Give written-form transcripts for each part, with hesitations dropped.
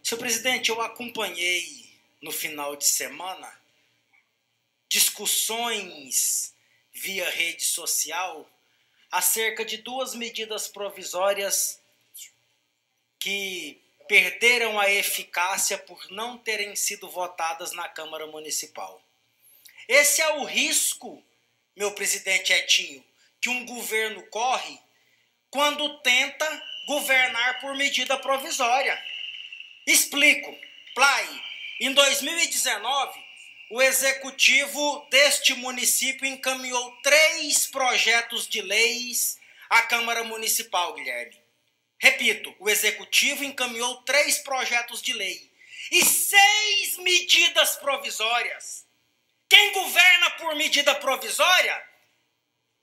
Senhor presidente, eu acompanhei no final de semana discussões via rede social acerca de duas medidas provisórias que perderam a eficácia por não terem sido votadas na Câmara Municipal. Esse é o risco, meu presidente Etinho, que um governo corre quando tenta governar por medida provisória. Explico. Play, em 2019, o executivo deste município encaminhou 3 projetos de leis à Câmara Municipal, Guilherme. Repito, o executivo encaminhou 3 projetos de lei e 6 medidas provisórias. Quem governa por medida provisória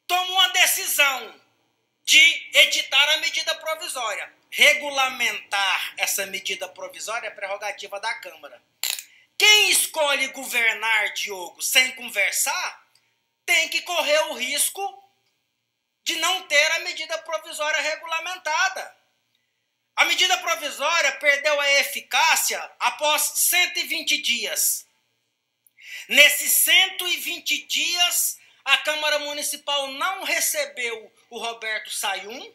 toma uma decisão de editar a medida provisória. Regulamentar essa medida provisória é prerrogativa da Câmara. Quem escolhe governar, Diogo, sem conversar, tem que correr o risco de não ter a medida provisória regulamentada. A medida provisória perdeu a eficácia após 120 dias. Nesses 120 dias, a Câmara Municipal não recebeu o Roberto Sayum,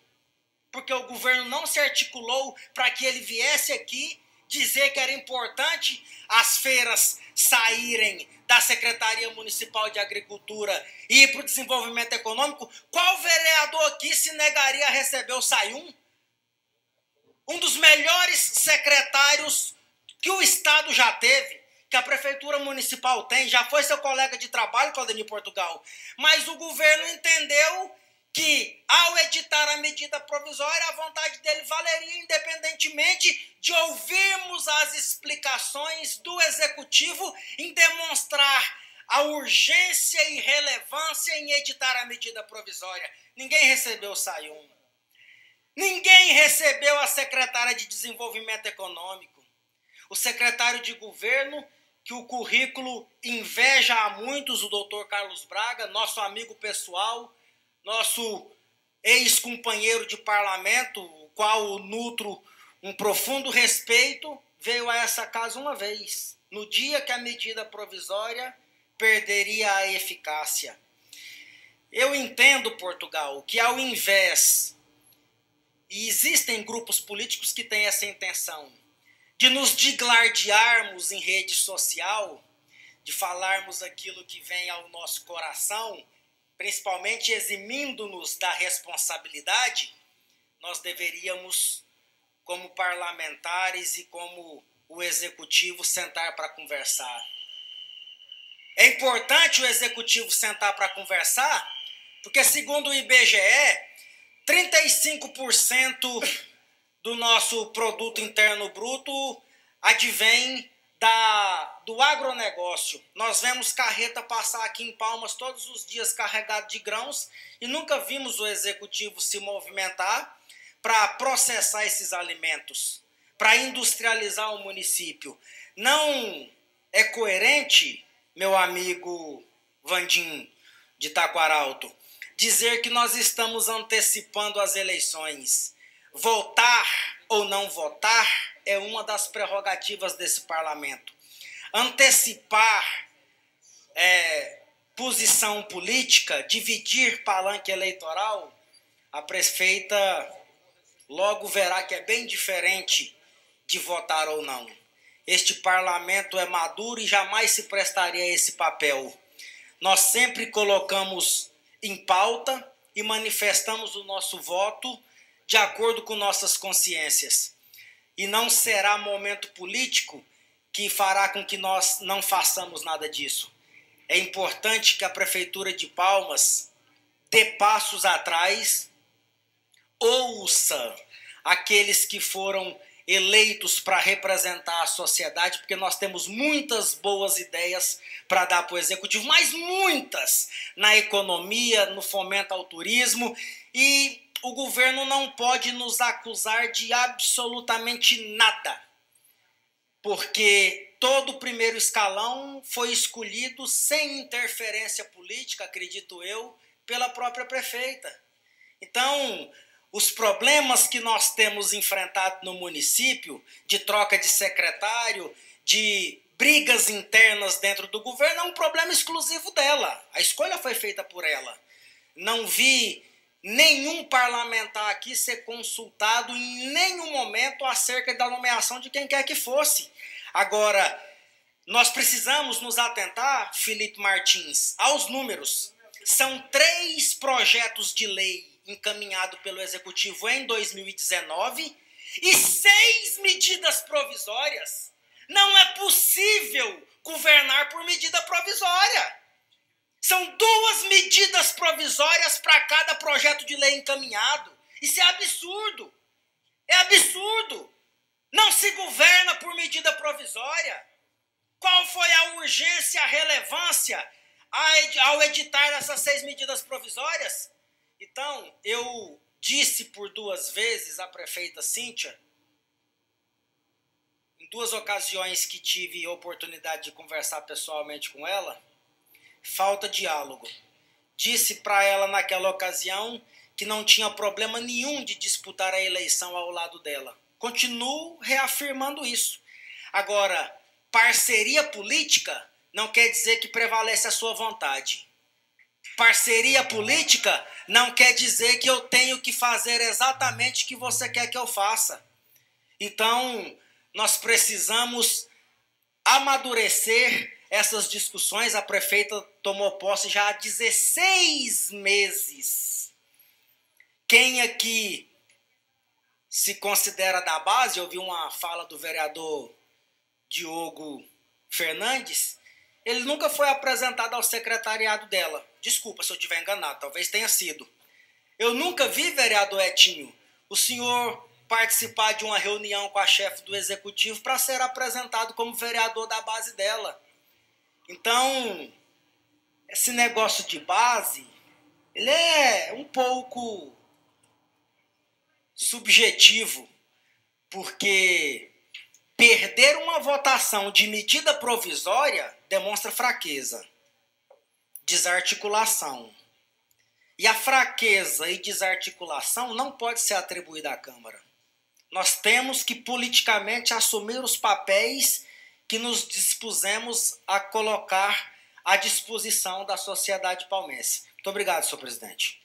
porque o governo não se articulou para que ele viesse aqui dizer que era importante as feiras saírem da Secretaria Municipal de Agricultura e ir para o desenvolvimento econômico. Qual vereador aqui se negaria a receber o Sayum? Um dos melhores secretários que o Estado já teve, que a Prefeitura Municipal tem, já foi seu colega de trabalho, Claudemir Portugal. Mas o governo entendeu que, ao editar a medida provisória, a vontade dele valeria independentemente de ouvirmos as explicações do Executivo em demonstrar a urgência e relevância em editar a medida provisória. Ninguém recebeu o Sayum. Ninguém recebeu a secretária de Desenvolvimento Econômico. O secretário de Governo, que o currículo inveja a muitos, o doutor Carlos Braga, nosso amigo pessoal, nosso ex-companheiro de parlamento, o qual nutro um profundo respeito, veio a essa casa uma vez, no dia que a medida provisória perderia a eficácia. Eu entendo, Portugal, que ao invés, e existem grupos políticos que têm essa intenção, de nos diglardearmos em rede social, de falarmos aquilo que vem ao nosso coração, principalmente eximindo-nos da responsabilidade, nós deveríamos, como parlamentares e como o executivo, sentar para conversar. É importante o executivo sentar para conversar, porque segundo o IBGE, 35% do nosso produto interno bruto advém do agronegócio. Nós vemos carreta passar aqui em Palmas todos os dias carregado de grãos e nunca vimos o executivo se movimentar para processar esses alimentos, para industrializar o município. Não é coerente, meu amigo Vandim de Taquaralto, dizer que nós estamos antecipando as eleições. Votar ou não votar é uma das prerrogativas desse parlamento. Antecipar posição política, dividir palanque eleitoral, a prefeita logo verá que é bem diferente de votar ou não. Este parlamento é maduro e jamais se prestaria a esse papel. Nós sempre colocamos em pauta e manifestamos o nosso voto de acordo com nossas consciências. E não será momento político que fará com que nós não façamos nada disso. É importante que a Prefeitura de Palmas dê passos atrás, ouça aqueles que foram eleitos para representar a sociedade, porque nós temos muitas boas ideias para dar para o Executivo, mas muitas na economia, no fomento ao turismo, e o governo não pode nos acusar de absolutamente nada, porque todo o primeiro escalão foi escolhido sem interferência política, acredito eu, pela própria prefeita. Então, os problemas que nós temos enfrentado no município, de troca de secretário, de brigas internas dentro do governo, é um problema exclusivo dela. A escolha foi feita por ela. Não vi nenhum parlamentar aqui ser consultado em nenhum momento acerca da nomeação de quem quer que fosse. Agora, nós precisamos nos atentar, Felipe Martins, aos números. São 3 projetos de lei encaminhados pelo Executivo em 2019 e 6 medidas provisórias. Não é possível governar por medida provisória. São 2 medidas provisórias para cada projeto de lei encaminhado. Isso é absurdo. É absurdo. Não se governa por medida provisória. Qual foi a urgência, a relevância ao editar essas 6 medidas provisórias? Então, eu disse por 2 vezes à prefeita Cíntia, em 2 ocasiões que tive oportunidade de conversar pessoalmente com ela, falta diálogo. Disse para ela naquela ocasião que não tinha problema nenhum de disputar a eleição ao lado dela. Continuo reafirmando isso. Agora, parceria política não quer dizer que prevalece a sua vontade. Parceria política não quer dizer que eu tenho que fazer exatamente o que você quer que eu faça. Então, nós precisamos amadurecer essas discussões. A prefeita tomou posse já há 16 meses. Quem aqui se considera da base, eu vi uma fala do vereador Diogo Fernandes, ele nunca foi apresentado ao secretariado dela. Desculpa se eu estiver enganado, talvez tenha sido. Eu nunca vi, vereador Etinho, o senhor participar de uma reunião com a chefe do executivo para ser apresentado como vereador da base dela. Então, esse negócio de base, ele é um pouco subjetivo, porque perder uma votação de medida provisória demonstra fraqueza, desarticulação. E a fraqueza e desarticulação não pode ser atribuída à Câmara. Nós temos que politicamente assumir os papéis que nos dispusemos a colocar à disposição da sociedade palmense. Muito obrigado, senhor presidente.